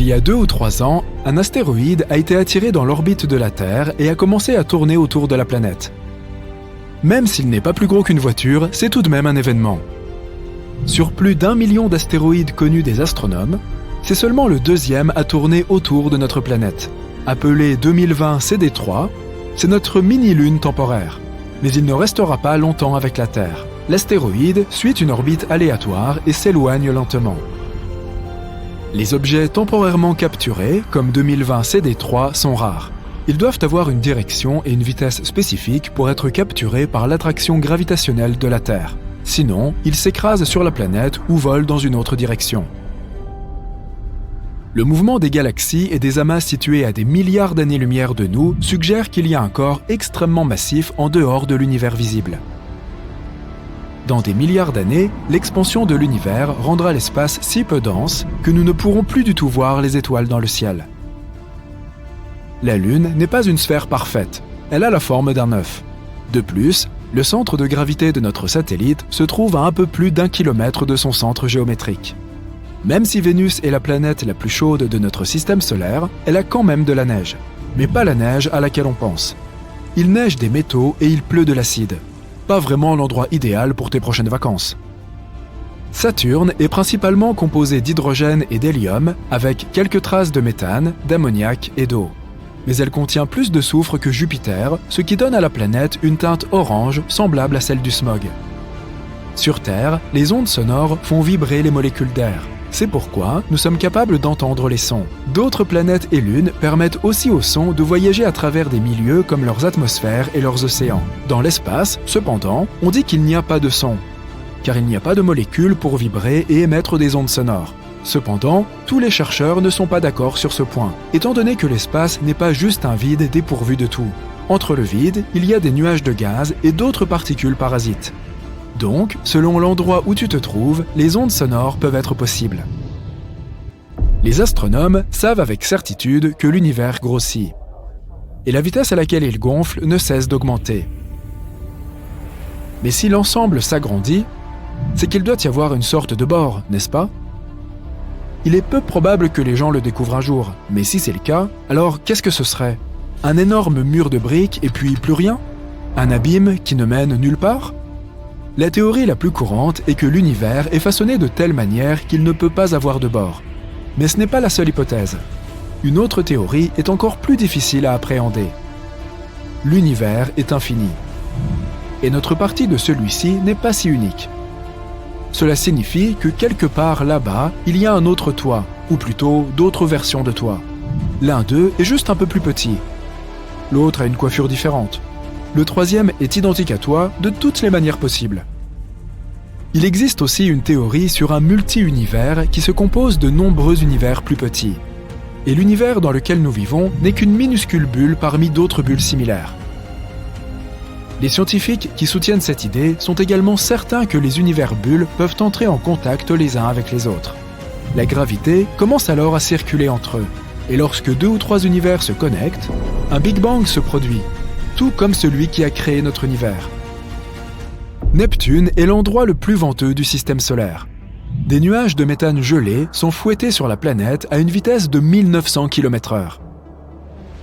Il y a 2 ou 3 ans, un astéroïde a été attiré dans l'orbite de la Terre et a commencé à tourner autour de la planète. Même s'il n'est pas plus gros qu'une voiture, c'est tout de même un événement. Sur plus d'1 million d'astéroïdes connus des astronomes, c'est seulement le deuxième à tourner autour de notre planète. Appelé 2020 CD3, c'est notre mini-lune temporaire. Mais il ne restera pas longtemps avec la Terre. L'astéroïde suit une orbite aléatoire et s'éloigne lentement. Les objets temporairement capturés, comme 2020 CD3, sont rares. Ils doivent avoir une direction et une vitesse spécifiques pour être capturés par l'attraction gravitationnelle de la Terre. Sinon, ils s'écrasent sur la planète ou volent dans une autre direction. Le mouvement des galaxies et des amas situés à des milliards d'années-lumière de nous suggère qu'il y a un corps extrêmement massif en dehors de l'univers visible. Dans des milliards d'années, l'expansion de l'univers rendra l'espace si peu dense que nous ne pourrons plus du tout voir les étoiles dans le ciel. La Lune n'est pas une sphère parfaite, elle a la forme d'un œuf. De plus, le centre de gravité de notre satellite se trouve à un peu plus d'1 kilomètre de son centre géométrique. Même si Vénus est la planète la plus chaude de notre système solaire, elle a quand même de la neige. Mais pas la neige à laquelle on pense. Il neige des métaux et il pleut de l'acide. Pas vraiment l'endroit idéal pour tes prochaines vacances. Saturne est principalement composé d'hydrogène et d'hélium, avec quelques traces de méthane, d'ammoniac et d'eau. Mais elle contient plus de soufre que Jupiter, ce qui donne à la planète une teinte orange semblable à celle du smog. Sur Terre, les ondes sonores font vibrer les molécules d'air. C'est pourquoi nous sommes capables d'entendre les sons. D'autres planètes et lunes permettent aussi aux sons de voyager à travers des milieux comme leurs atmosphères et leurs océans. Dans l'espace, cependant, on dit qu'il n'y a pas de son, car il n'y a pas de molécules pour vibrer et émettre des ondes sonores. Cependant, tous les chercheurs ne sont pas d'accord sur ce point, étant donné que l'espace n'est pas juste un vide dépourvu de tout. Entre le vide, il y a des nuages de gaz et d'autres particules parasites. Donc, selon l'endroit où tu te trouves, les ondes sonores peuvent être possibles. Les astronomes savent avec certitude que l'univers grossit. Et la vitesse à laquelle il gonfle ne cesse d'augmenter. Mais si l'ensemble s'agrandit, c'est qu'il doit y avoir une sorte de bord, n'est-ce pas ? Il est peu probable que les gens le découvrent un jour, mais si c'est le cas, alors qu'est-ce que ce serait ? Un énorme mur de briques et puis plus rien ? Un abîme qui ne mène nulle part ? La théorie la plus courante est que l'univers est façonné de telle manière qu'il ne peut pas avoir de bord. Mais ce n'est pas la seule hypothèse. Une autre théorie est encore plus difficile à appréhender. L'univers est infini. Et notre partie de celui-ci n'est pas si unique. Cela signifie que quelque part là-bas, il y a un autre toi, ou plutôt d'autres versions de toi. L'un d'eux est juste un peu plus petit. L'autre a une coiffure différente. Le troisième est identique à toi de toutes les manières possibles. Il existe aussi une théorie sur un multi-univers qui se compose de nombreux univers plus petits. Et l'univers dans lequel nous vivons n'est qu'une minuscule bulle parmi d'autres bulles similaires. Les scientifiques qui soutiennent cette idée sont également certains que les univers bulles peuvent entrer en contact les uns avec les autres. La gravité commence alors à circuler entre eux, et lorsque 2 ou 3 univers se connectent, un Big Bang se produit, tout comme celui qui a créé notre univers. Neptune est l'endroit le plus venteux du système solaire. Des nuages de méthane gelés sont fouettés sur la planète à une vitesse de 1900 km/h.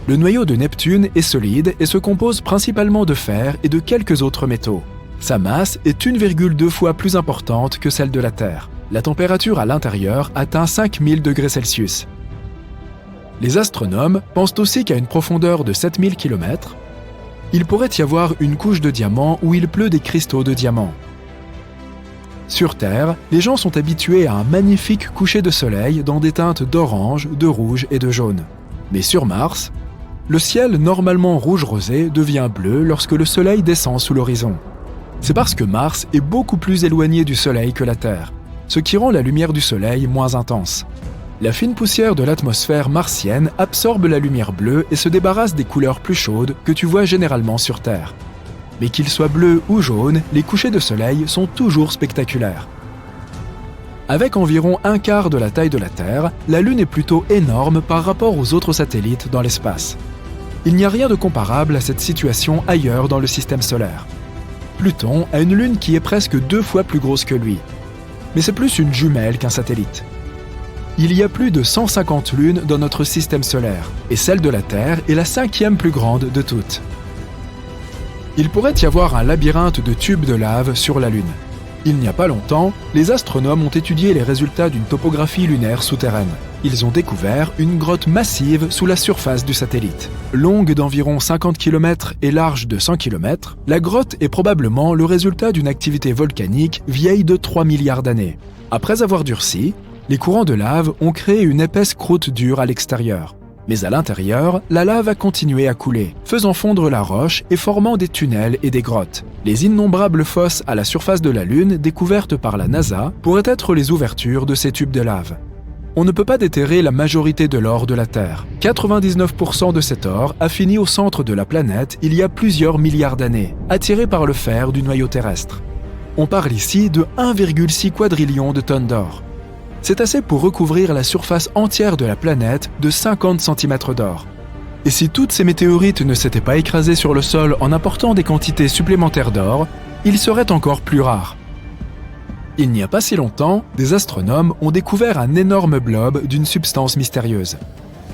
Le noyau de Neptune est solide et se compose principalement de fer et de quelques autres métaux. Sa masse est 1,2 fois plus importante que celle de la Terre. La température à l'intérieur atteint 5000 degrés Celsius. Les astronomes pensent aussi qu'à une profondeur de 7000 km, il pourrait y avoir une couche de diamants où il pleut des cristaux de diamants. Sur Terre, les gens sont habitués à un magnifique coucher de soleil dans des teintes d'orange, de rouge et de jaune. Mais sur Mars, le ciel normalement rouge-rosé devient bleu lorsque le soleil descend sous l'horizon. C'est parce que Mars est beaucoup plus éloigné du soleil que la Terre, ce qui rend la lumière du soleil moins intense. La fine poussière de l'atmosphère martienne absorbe la lumière bleue et se débarrasse des couleurs plus chaudes que tu vois généralement sur Terre. Mais qu'ils soient bleus ou jaunes, les couchers de soleil sont toujours spectaculaires. Avec environ un quart de la taille de la Terre, la Lune est plutôt énorme par rapport aux autres satellites dans l'espace. Il n'y a rien de comparable à cette situation ailleurs dans le système solaire. Pluton a une Lune qui est presque 2 fois plus grosse que lui. Mais c'est plus une jumelle qu'un satellite. Il y a plus de 150 lunes dans notre système solaire, et celle de la Terre est la 5e plus grande de toutes. Il pourrait y avoir un labyrinthe de tubes de lave sur la Lune. Il n'y a pas longtemps, les astronomes ont étudié les résultats d'une topographie lunaire souterraine. Ils ont découvert une grotte massive sous la surface du satellite. Longue d'environ 50 km et large de 100 km, la grotte est probablement le résultat d'une activité volcanique vieille de 3 milliards d'années. Après avoir durci, les courants de lave ont créé une épaisse croûte dure à l'extérieur. Mais à l'intérieur, la lave a continué à couler, faisant fondre la roche et formant des tunnels et des grottes. Les innombrables fosses à la surface de la Lune découvertes par la NASA pourraient être les ouvertures de ces tubes de lave. On ne peut pas déterrer la majorité de l'or de la Terre. 99% de cet or a fini au centre de la planète il y a plusieurs milliards d'années, attiré par le fer du noyau terrestre. On parle ici de 1,6 quadrillion de tonnes d'or. C'est assez pour recouvrir la surface entière de la planète de 50 cm d'or. Et si toutes ces météorites ne s'étaient pas écrasées sur le sol en apportant des quantités supplémentaires d'or, ils seraient encore plus rares. Il n'y a pas si longtemps, des astronomes ont découvert un énorme blob d'une substance mystérieuse.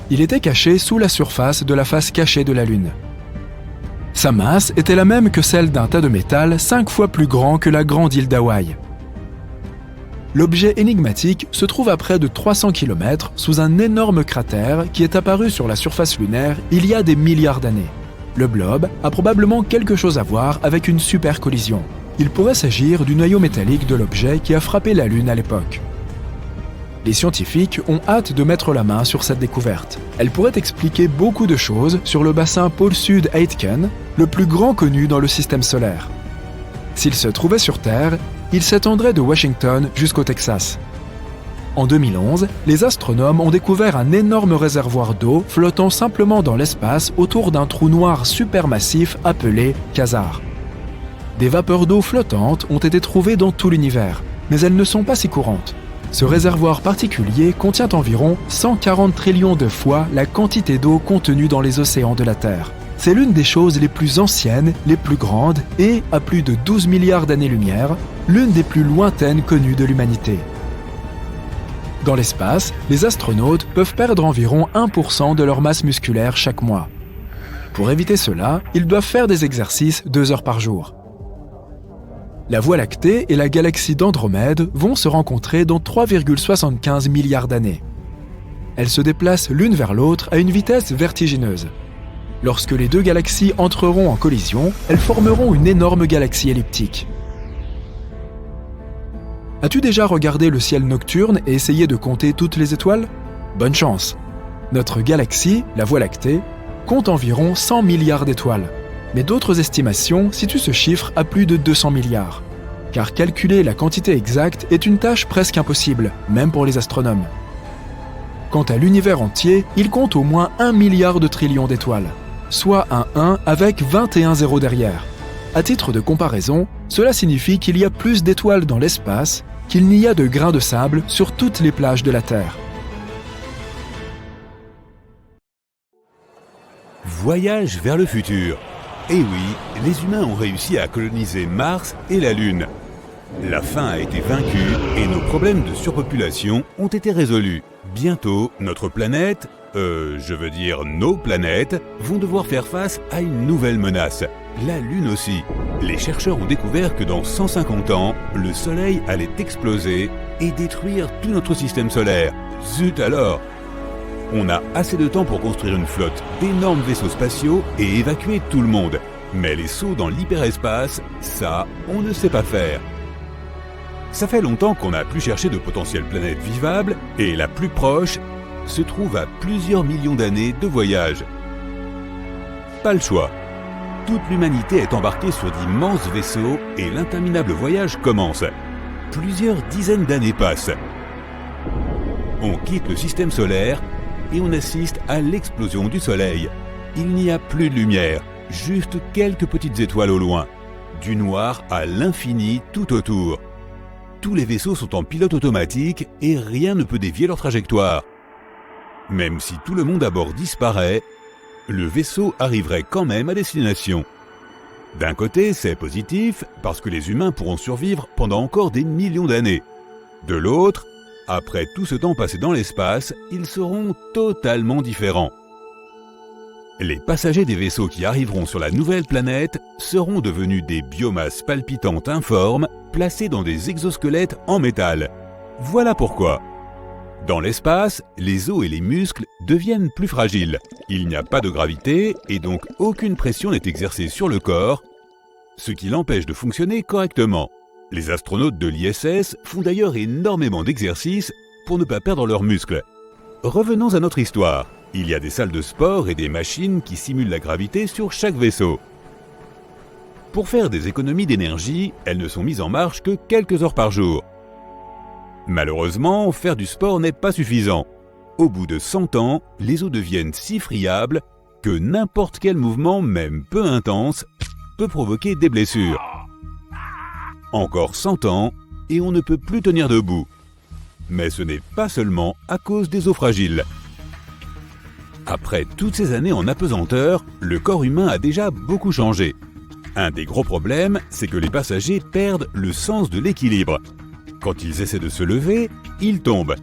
Il était caché sous la surface de la face cachée de la Lune. Sa masse était la même que celle d'un tas de métal 5 fois plus grand que la grande île d'Hawaï. L'objet énigmatique se trouve à près de 300 km sous un énorme cratère qui est apparu sur la surface lunaire il y a des milliards d'années. Le blob a probablement quelque chose à voir avec une super collision. Il pourrait s'agir du noyau métallique de l'objet qui a frappé la Lune à l'époque. Les scientifiques ont hâte de mettre la main sur cette découverte. Elle pourrait expliquer beaucoup de choses sur le bassin pôle sud Aitken, le plus grand connu dans le système solaire. S'il se trouvait sur Terre, il s'étendrait de Washington jusqu'au Texas. En 2011, les astronomes ont découvert un énorme réservoir d'eau flottant simplement dans l'espace autour d'un trou noir supermassif appelé quasar. Des vapeurs d'eau flottantes ont été trouvées dans tout l'univers, mais elles ne sont pas si courantes. Ce réservoir particulier contient environ 140 trillions de fois la quantité d'eau contenue dans les océans de la Terre. C'est l'une des choses les plus anciennes, les plus grandes et, à plus de 12 milliards d'années-lumière, l'une des plus lointaines connues de l'humanité. Dans l'espace, les astronautes peuvent perdre environ 1% de leur masse musculaire chaque mois. Pour éviter cela, ils doivent faire des exercices 2 heures par jour. La Voie lactée et la galaxie d'Andromède vont se rencontrer dans 3,75 milliards d'années. Elles se déplacent l'une vers l'autre à une vitesse vertigineuse. Lorsque les deux galaxies entreront en collision, elles formeront une énorme galaxie elliptique. As-tu déjà regardé le ciel nocturne et essayé de compter toutes les étoiles? Bonne chance! Notre galaxie, la Voie lactée, compte environ 100 milliards d'étoiles. Mais d'autres estimations situent ce chiffre à plus de 200 milliards. Car calculer la quantité exacte est une tâche presque impossible, même pour les astronomes. Quant à l'univers entier, il compte au moins 1 milliard de trillions d'étoiles, soit un 1 avec 21 zéros derrière. À titre de comparaison, cela signifie qu'il y a plus d'étoiles dans l'espace qu'il n'y a de grains de sable sur toutes les plages de la Terre. Voyage vers le futur. Eh oui, les humains ont réussi à coloniser Mars et la Lune. La faim a été vaincue et nos problèmes de surpopulation ont été résolus. Bientôt, notre planète, nos planètes, vont devoir faire face à une nouvelle menace. La Lune aussi. Les chercheurs ont découvert que dans 150 ans, le Soleil allait exploser et détruire tout notre système solaire. Zut alors! On a assez de temps pour construire une flotte d'énormes vaisseaux spatiaux et évacuer tout le monde. Mais les sauts dans l'hyperespace, ça, on ne sait pas faire. Ça fait longtemps qu'on n'a plus cherché de potentielles planètes vivables et la plus proche se trouve à plusieurs millions d'années de voyage. Pas le choix. Toute l'humanité est embarquée sur d'immenses vaisseaux et l'interminable voyage commence. Plusieurs dizaines d'années passent. On quitte le système solaire et on assiste à l'explosion du Soleil. Il n'y a plus de lumière, juste quelques petites étoiles au loin. Du noir à l'infini tout autour. Tous les vaisseaux sont en pilote automatique et rien ne peut dévier leur trajectoire. Même si tout le monde à bord disparaît, le vaisseau arriverait quand même à destination. D'un côté, c'est positif parce que les humains pourront survivre pendant encore des millions d'années. De l'autre, Après tout ce temps passé dans l'espace, ils seront totalement différents. Les passagers des vaisseaux qui arriveront sur la nouvelle planète seront devenus des biomasses palpitantes informes placées dans des exosquelettes en métal. Voilà pourquoi. Dans l'espace, les os et les muscles deviennent plus fragiles. Il n'y a pas de gravité et donc aucune pression n'est exercée sur le corps, ce qui l'empêche de fonctionner correctement. Les astronautes de l'ISS font d'ailleurs énormément d'exercices pour ne pas perdre leurs muscles. Revenons à notre histoire. Il y a des salles de sport et des machines qui simulent la gravité sur chaque vaisseau. Pour faire des économies d'énergie, elles ne sont mises en marche que quelques heures par jour. Malheureusement, faire du sport n'est pas suffisant. Au bout de 100 ans, les os deviennent si friables que n'importe quel mouvement, même peu intense, peut provoquer des blessures. Encore 100 ans, et on ne peut plus tenir debout. Mais ce n'est pas seulement à cause des os fragiles. Après toutes ces années en apesanteur, le corps humain a déjà beaucoup changé. Un des gros problèmes, c'est que les passagers perdent le sens de l'équilibre. Quand ils essaient de se lever, ils tombent.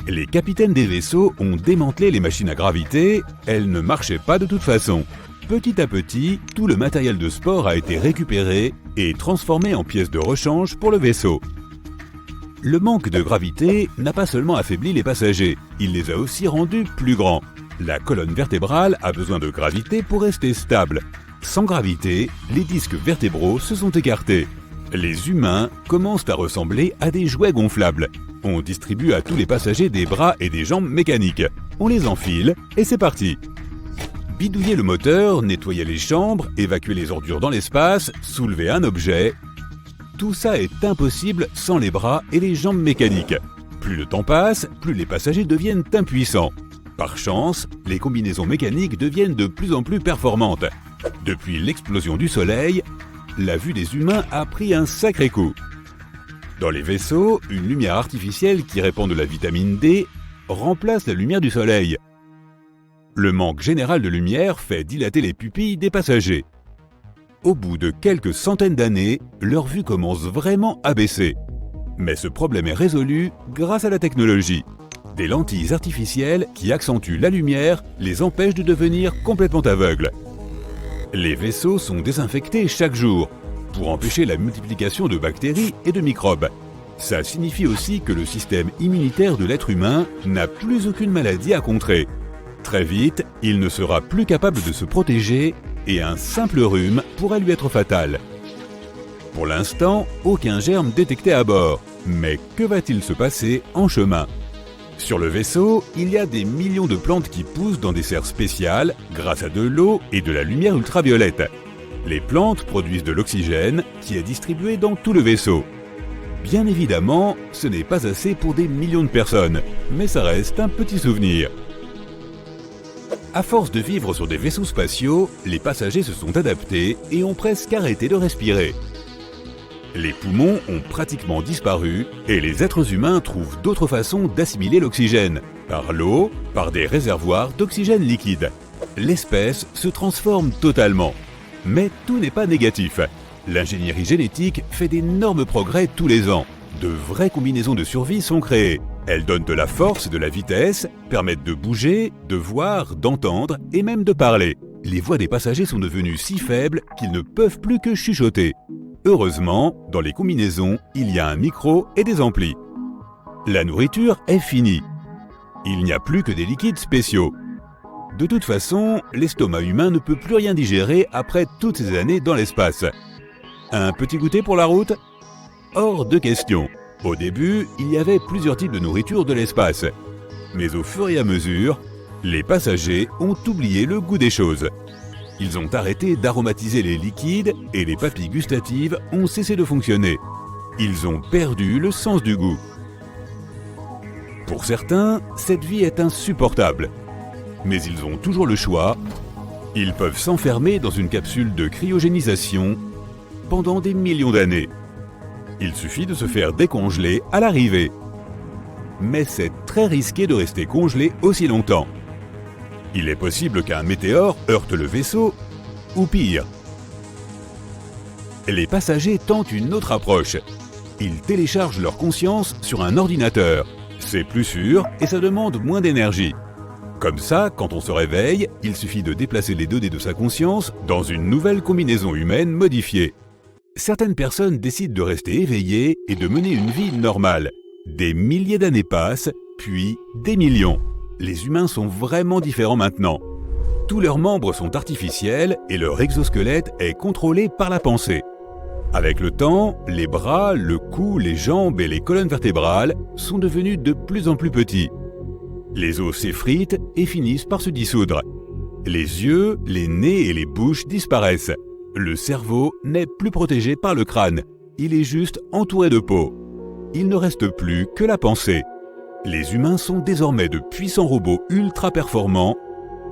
Les capitaines des vaisseaux ont démantelé les machines à gravité, elles ne marchaient pas de toute façon. Petit à petit, tout le matériel de sport a été récupéré et transformé en pièces de rechange pour le vaisseau. Le manque de gravité n'a pas seulement affaibli les passagers, il les a aussi rendus plus grands. La colonne vertébrale a besoin de gravité pour rester stable. Sans gravité, les disques vertébraux se sont écartés. Les humains commencent à ressembler à des jouets gonflables. On distribue à tous les passagers des bras et des jambes mécaniques. On les enfile et c'est parti. Bidouiller le moteur, nettoyer les chambres, évacuer les ordures dans l'espace, soulever un objet, tout ça est impossible sans les bras et les jambes mécaniques. Plus le temps passe, plus les passagers deviennent impuissants. Par chance, les combinaisons mécaniques deviennent de plus en plus performantes. Depuis l'explosion du Soleil, la vue des humains a pris un sacré coup. Dans les vaisseaux, une lumière artificielle qui répand de la vitamine D remplace la lumière du Soleil. Le manque général de lumière fait dilater les pupilles des passagers. Au bout de quelques centaines d'années, leur vue commence vraiment à baisser. Mais ce problème est résolu grâce à la technologie. Des lentilles artificielles qui accentuent la lumière les empêchent de devenir complètement aveugles. Les vaisseaux sont désinfectés chaque jour pour empêcher la multiplication de bactéries et de microbes. Ça signifie aussi que le système immunitaire de l'être humain n'a plus aucune maladie à contrer. Très vite, il ne sera plus capable de se protéger et un simple rhume pourrait lui être fatal. Pour l'instant, aucun germe détecté à bord. Mais que va-t-il se passer en chemin ? Sur le vaisseau, il y a des millions de plantes qui poussent dans des serres spéciales grâce à de l'eau et de la lumière ultraviolette. Les plantes produisent de l'oxygène qui est distribué dans tout le vaisseau. Bien évidemment, ce n'est pas assez pour des millions de personnes, mais ça reste un petit souvenir. À force de vivre sur des vaisseaux spatiaux, les passagers se sont adaptés et ont presque arrêté de respirer. Les poumons ont pratiquement disparu et les êtres humains trouvent d'autres façons d'assimiler l'oxygène, par l'eau, par des réservoirs d'oxygène liquide. L'espèce se transforme totalement. Mais tout n'est pas négatif. L'ingénierie génétique fait d'énormes progrès tous les ans. De vraies combinaisons de survie sont créées. Elles donnent de la force et de la vitesse, permettent de bouger, de voir, d'entendre et même de parler. Les voix des passagers sont devenues si faibles qu'ils ne peuvent plus que chuchoter. Heureusement, dans les combinaisons, il y a un micro et des amplis. La nourriture est finie. Il n'y a plus que des liquides spéciaux. De toute façon, l'estomac humain ne peut plus rien digérer après toutes ces années dans l'espace. Un petit goûter pour la route ? Hors de question. Au début, il y avait plusieurs types de nourriture de l'espace. Mais au fur et à mesure, les passagers ont oublié le goût des choses. Ils ont arrêté d'aromatiser les liquides et les papilles gustatives ont cessé de fonctionner. Ils ont perdu le sens du goût. Pour certains, cette vie est insupportable. Mais ils ont toujours le choix. Ils peuvent s'enfermer dans une capsule de cryogénisation pendant des millions d'années. Il suffit de se faire décongeler à l'arrivée. Mais c'est très risqué de rester congelé aussi longtemps. Il est possible qu'un météore heurte le vaisseau, ou pire. Les passagers tentent une autre approche. Ils téléchargent leur conscience sur un ordinateur. C'est plus sûr et ça demande moins d'énergie. Comme ça, quand on se réveille, il suffit de déplacer les données de sa conscience dans une nouvelle combinaison humaine modifiée. Certaines personnes décident de rester éveillées et de mener une vie normale. Des milliers d'années passent, puis des millions. Les humains sont vraiment différents maintenant. Tous leurs membres sont artificiels et leur exosquelette est contrôlé par la pensée. Avec le temps, les bras, le cou, les jambes et les colonnes vertébrales sont devenus de plus en plus petits. Les os s'effritent et finissent par se dissoudre. Les yeux, les nez et les bouches disparaissent. Le cerveau n'est plus protégé par le crâne, il est juste entouré de peau. Il ne reste plus que la pensée. Les humains sont désormais de puissants robots ultra performants,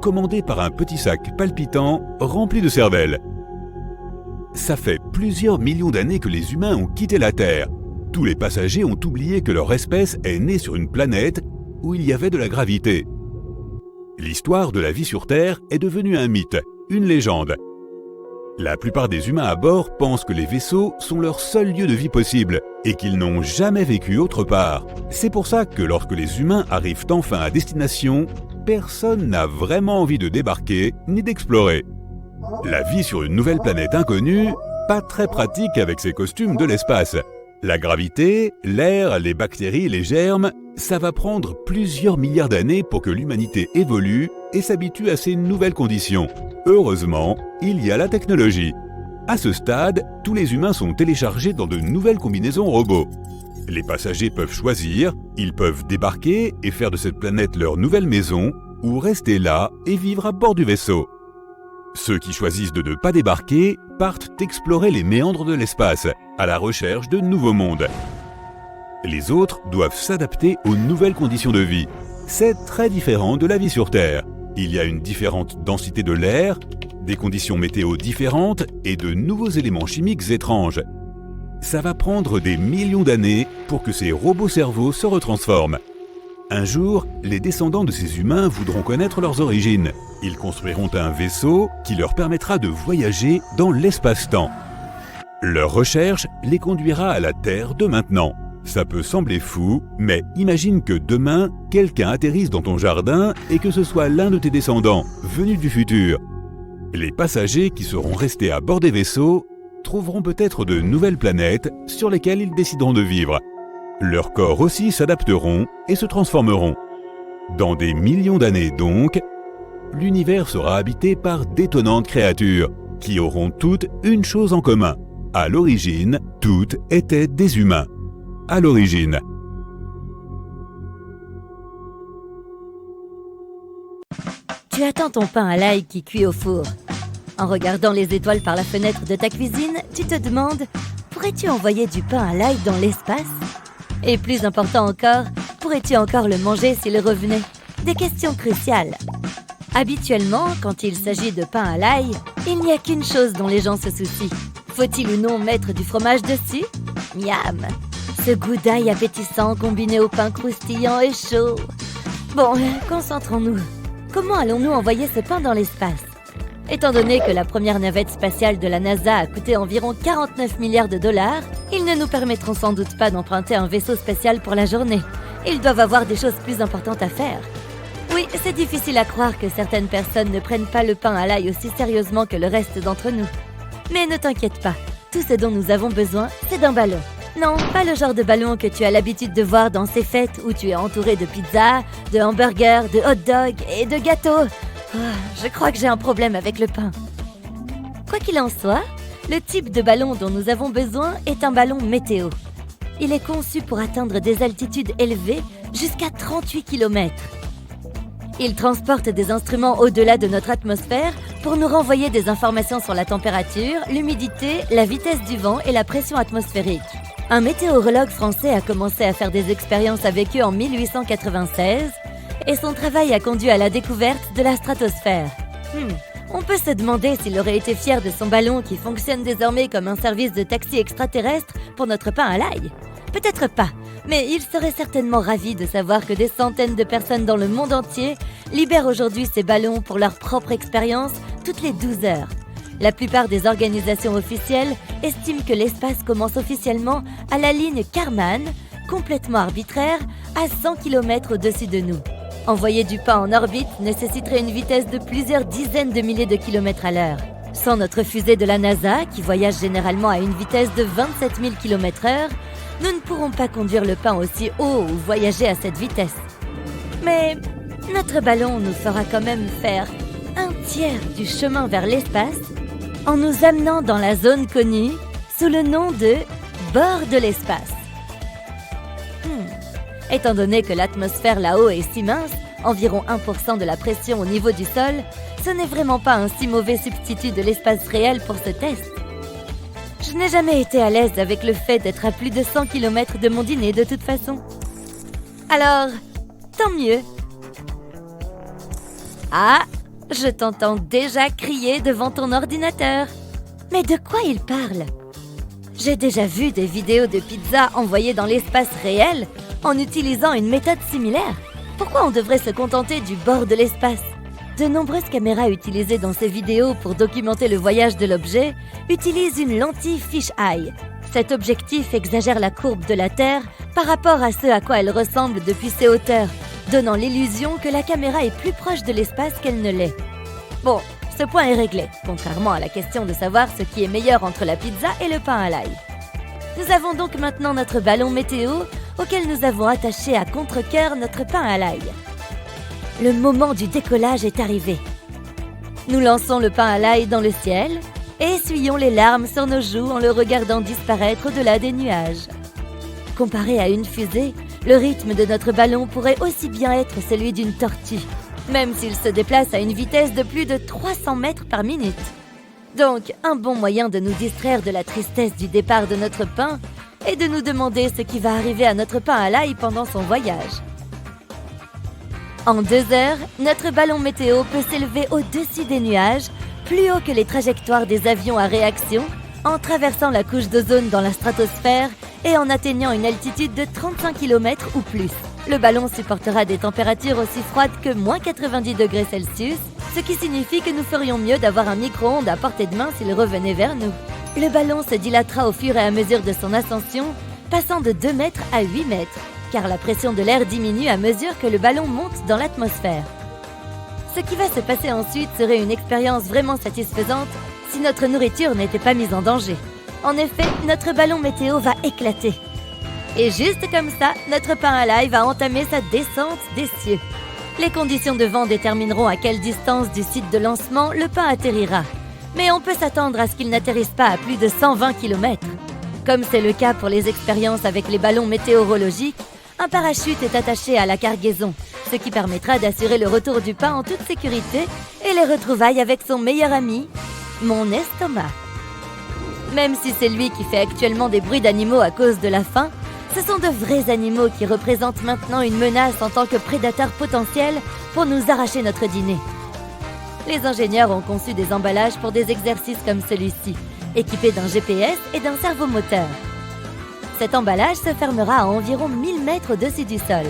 commandés par un petit sac palpitant rempli de cervelle. Ça fait plusieurs millions d'années que les humains ont quitté la Terre. Tous les passagers ont oublié que leur espèce est née sur une planète où il y avait de la gravité. L'histoire de la vie sur Terre est devenue un mythe, une légende. La plupart des humains à bord pensent que les vaisseaux sont leur seul lieu de vie possible et qu'ils n'ont jamais vécu autre part. C'est pour ça que lorsque les humains arrivent enfin à destination, personne n'a vraiment envie de débarquer ni d'explorer. La vie sur une nouvelle planète inconnue, pas très pratique avec ses costumes de l'espace. La gravité, l'air, les bactéries, les germes, ça va prendre plusieurs milliards d'années pour que l'humanité évolue et s'habitue à ces nouvelles conditions. Heureusement, il y a la technologie. À ce stade, tous les humains sont téléchargés dans de nouvelles combinaisons robots. Les passagers peuvent choisir, ils peuvent débarquer et faire de cette planète leur nouvelle maison, ou rester là et vivre à bord du vaisseau. Ceux qui choisissent de ne pas débarquer partent explorer les méandres de l'espace, à la recherche de nouveaux mondes. Les autres doivent s'adapter aux nouvelles conditions de vie. C'est très différent de la vie sur Terre. Il y a une différente densité de l'air, des conditions météo différentes et de nouveaux éléments chimiques étranges. Ça va prendre des millions d'années pour que ces robots-cerveaux se retransforment. Un jour, les descendants de ces humains voudront connaître leurs origines. Ils construiront un vaisseau qui leur permettra de voyager dans l'espace-temps. Leur recherche les conduira à la Terre de maintenant. Ça peut sembler fou, mais imagine que demain, quelqu'un atterrisse dans ton jardin et que ce soit l'un de tes descendants, venus du futur. Les passagers qui seront restés à bord des vaisseaux trouveront peut-être de nouvelles planètes sur lesquelles ils décideront de vivre. Leurs corps aussi s'adapteront et se transformeront. Dans des millions d'années donc, l'univers sera habité par d'étonnantes créatures qui auront toutes une chose en commun. À l'origine, toutes étaient des humains. À l'origine. Tu attends ton pain à l'ail qui cuit au four. En regardant les étoiles par la fenêtre de ta cuisine, tu te demandes « Pourrais-tu envoyer du pain à l'ail dans l'espace ?» Et plus important encore, pourrais-tu encore le manger s'il revenait? Des questions cruciales. Habituellement, quand il s'agit de pain à l'ail, il n'y a qu'une chose dont les gens se soucient. Faut-il ou non mettre du fromage dessus? Miam! Ce goût d'ail appétissant combiné au pain croustillant et chaud. Bon, concentrons-nous. Comment allons-nous envoyer ce pain dans l'espace? Étant donné que la première navette spatiale de la NASA a coûté environ 49 milliards de dollars, ils ne nous permettront sans doute pas d'emprunter un vaisseau spatial pour la journée. Ils doivent avoir des choses plus importantes à faire. Oui, c'est difficile à croire que certaines personnes ne prennent pas le pain à l'ail aussi sérieusement que le reste d'entre nous. Mais ne t'inquiète pas, tout ce dont nous avons besoin, c'est d'un ballon. Non, pas le genre de ballon que tu as l'habitude de voir dans ces fêtes où tu es entouré de pizzas, de hamburgers, de hot dogs et de gâteaux. Je crois que j'ai un problème avec le pain. Quoi qu'il en soit, le type de ballon dont nous avons besoin est un ballon météo. Il est conçu pour atteindre des altitudes élevées jusqu'à 38 km. Il transporte des instruments au-delà de notre atmosphère pour nous renvoyer des informations sur la température, l'humidité, la vitesse du vent et la pression atmosphérique. Un météorologue français a commencé à faire des expériences avec eux en 1896 et son travail a conduit à la découverte de la stratosphère. On peut se demander s'il aurait été fier de son ballon qui fonctionne désormais comme un service de taxi extraterrestre pour notre pain à l'ail. Peut-être pas, mais il serait certainement ravi de savoir que des centaines de personnes dans le monde entier libèrent aujourd'hui ces ballons pour leur propre expérience toutes les 12 heures. La plupart des organisations officielles estiment que l'espace commence officiellement à la ligne Kármán, complètement arbitraire, à 100 km au-dessus de nous. Envoyer du pain en orbite nécessiterait une vitesse de plusieurs dizaines de milliers de kilomètres à l'heure. Sans notre fusée de la NASA, qui voyage généralement à une vitesse de 27 000 km/h, nous ne pourrons pas conduire le pain aussi haut ou voyager à cette vitesse. Mais notre ballon nous fera quand même faire un tiers du chemin vers l'espace en nous amenant dans la zone connue sous le nom de bord de l'espace. Étant donné que l'atmosphère là-haut est si mince, environ 1% de la pression au niveau du sol, ce n'est vraiment pas un si mauvais substitut de l'espace réel pour ce test. Je n'ai jamais été à l'aise avec le fait d'être à plus de 100 km de mon dîner de toute façon. Alors, tant mieux. Ah, je t'entends déjà crier devant ton ordinateur. Mais de quoi il parle? J'ai déjà vu des vidéos de pizza envoyées dans l'espace réel en utilisant une méthode similaire. Pourquoi on devrait se contenter du bord de l'espace? De nombreuses caméras utilisées dans ces vidéos pour documenter le voyage de l'objet utilisent une lentille fish-eye. Cet objectif exagère la courbe de la Terre par rapport à ce à quoi elle ressemble depuis ses hauteurs, donnant l'illusion que la caméra est plus proche de l'espace qu'elle ne l'est. Bon, ce point est réglé, contrairement à la question de savoir ce qui est meilleur entre la pizza et le pain à l'ail. Nous avons donc maintenant notre ballon météo auquel nous avons attaché à contre-cœur notre pain à l'ail. Le moment du décollage est arrivé. Nous lançons le pain à l'ail dans le ciel et essuyons les larmes sur nos joues en le regardant disparaître au-delà des nuages. Comparé à une fusée, le rythme de notre ballon pourrait aussi bien être celui d'une tortue, même s'il se déplace à une vitesse de plus de 300 mètres par minute. Donc, un bon moyen de nous distraire de la tristesse du départ de notre pain est de nous demander ce qui va arriver à notre pain à l'ail pendant son voyage. En 2 heures, notre ballon météo peut s'élever au-dessus des nuages, plus haut que les trajectoires des avions à réaction, en traversant la couche d'ozone dans la stratosphère et en atteignant une altitude de 35 km ou plus. Le ballon supportera des températures aussi froides que moins 90 degrés Celsius, ce qui signifie que nous ferions mieux d'avoir un micro-ondes à portée de main s'il revenait vers nous. Le ballon se dilatera au fur et à mesure de son ascension, passant de 2 mètres à 8 mètres, car la pression de l'air diminue à mesure que le ballon monte dans l'atmosphère. Ce qui va se passer ensuite serait une expérience vraiment satisfaisante si notre nourriture n'était pas mise en danger. En effet, notre ballon météo va éclater. Et juste comme ça, notre pain à l'ail va entamer sa descente des cieux. Les conditions de vent détermineront à quelle distance du site de lancement le pain atterrira. Mais on peut s'attendre à ce qu'il n'atterrisse pas à plus de 120 km. Comme c'est le cas pour les expériences avec les ballons météorologiques, un parachute est attaché à la cargaison, ce qui permettra d'assurer le retour du pain en toute sécurité et les retrouvailles avec son meilleur ami, mon estomac. Même si c'est lui qui fait actuellement des bruits d'animaux à cause de la faim, ce sont de vrais animaux qui représentent maintenant une menace en tant que prédateurs potentiels pour nous arracher notre dîner. Les ingénieurs ont conçu des emballages pour des exercices comme celui-ci, équipés d'un GPS et d'un servomoteur. Cet emballage se fermera à environ 1000 mètres au-dessus du sol.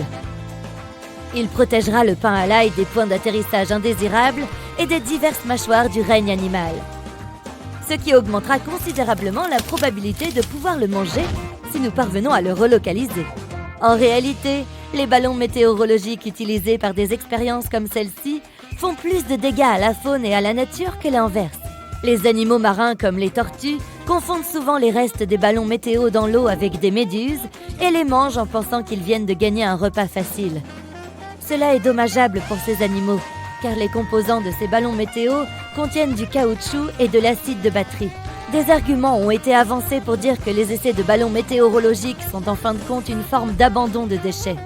Il protégera le pain à l'ail des points d'atterrissage indésirables et des diverses mâchoires du règne animal, ce qui augmentera considérablement la probabilité de pouvoir le manger si nous parvenons à le relocaliser. En réalité, les ballons météorologiques utilisés par des expériences comme celle-ci font plus de dégâts à la faune et à la nature que l'inverse. Les animaux marins comme les tortues confondent souvent les restes des ballons météo dans l'eau avec des méduses et les mangent en pensant qu'ils viennent de gagner un repas facile. Cela est dommageable pour ces animaux, car les composants de ces ballons météo contiennent du caoutchouc et de l'acide de batterie. Des arguments ont été avancés pour dire que les essais de ballons météorologiques sont en fin de compte une forme d'abandon de déchets.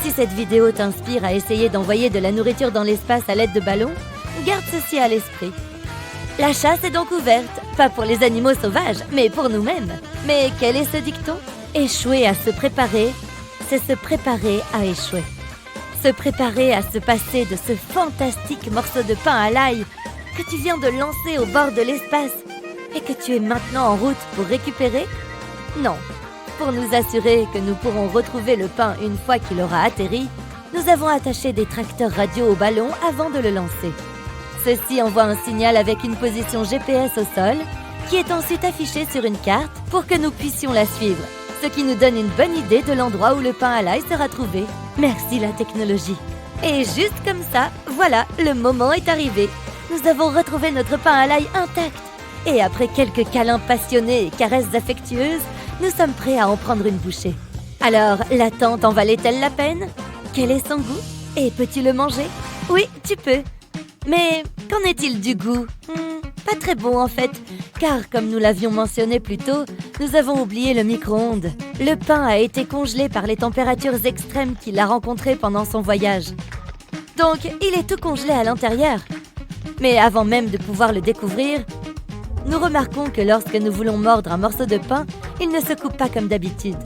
Si cette vidéo t'inspire à essayer d'envoyer de la nourriture dans l'espace à l'aide de ballons, garde ceci à l'esprit. La chasse est donc ouverte, pas pour les animaux sauvages, mais pour nous-mêmes. Mais quel est ce dicton? Échouer à se préparer, c'est se préparer à échouer. Se préparer à se passer de ce fantastique morceau de pain à l'ail que tu viens de lancer au bord de l'espace et que tu es maintenant en route pour récupérer? Non. Pour nous assurer que nous pourrons retrouver le pain une fois qu'il aura atterri, nous avons attaché des tracteurs radio au ballon avant de le lancer. Ceux-ci envoient un signal avec une position GPS au sol qui est ensuite affichée sur une carte pour que nous puissions la suivre. Ce qui nous donne une bonne idée de l'endroit où le pain à l'ail sera trouvé. Merci la technologie. Et juste comme ça, voilà, le moment est arrivé. Nous avons retrouvé notre pain à l'ail intact. Et après quelques câlins passionnés et caresses affectueuses, nous sommes prêts à en prendre une bouchée. Alors, l'attente en valait-elle la peine? Quel est son goût? Et peux-tu le manger? Oui, tu peux. Mais qu'en est-il du goût? Pas très bon en fait, car comme nous l'avions mentionné plus tôt, nous avons oublié le micro-ondes. Le pain a été congelé par les températures extrêmes qu'il a rencontrées pendant son voyage. Donc, il est tout congelé à l'intérieur. Mais avant même de pouvoir le découvrir, nous remarquons que lorsque nous voulons mordre un morceau de pain, il ne se coupe pas comme d'habitude.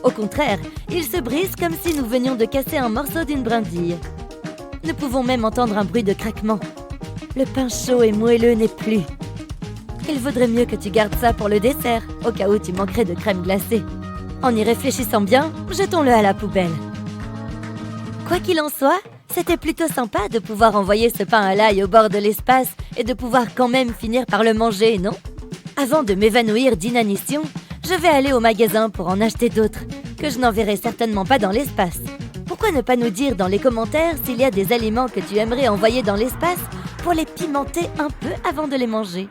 Au contraire, il se brise comme si nous venions de casser un morceau d'une brindille. Nous pouvons même entendre un bruit de craquement. Le pain chaud et moelleux n'est plus. Il vaudrait mieux que tu gardes ça pour le dessert, au cas où tu manquerais de crème glacée. En y réfléchissant bien, jetons-le à la poubelle. Quoi qu'il en soit, c'était plutôt sympa de pouvoir envoyer ce pain à l'ail au bord de l'espace et de pouvoir quand même finir par le manger, non? Avant de m'évanouir d'inanition, je vais aller au magasin pour en acheter d'autres, que je n'enverrai certainement pas dans l'espace. Pourquoi ne pas nous dire dans les commentaires s'il y a des aliments que tu aimerais envoyer dans l'espace pour les pimenter un peu avant de les manger?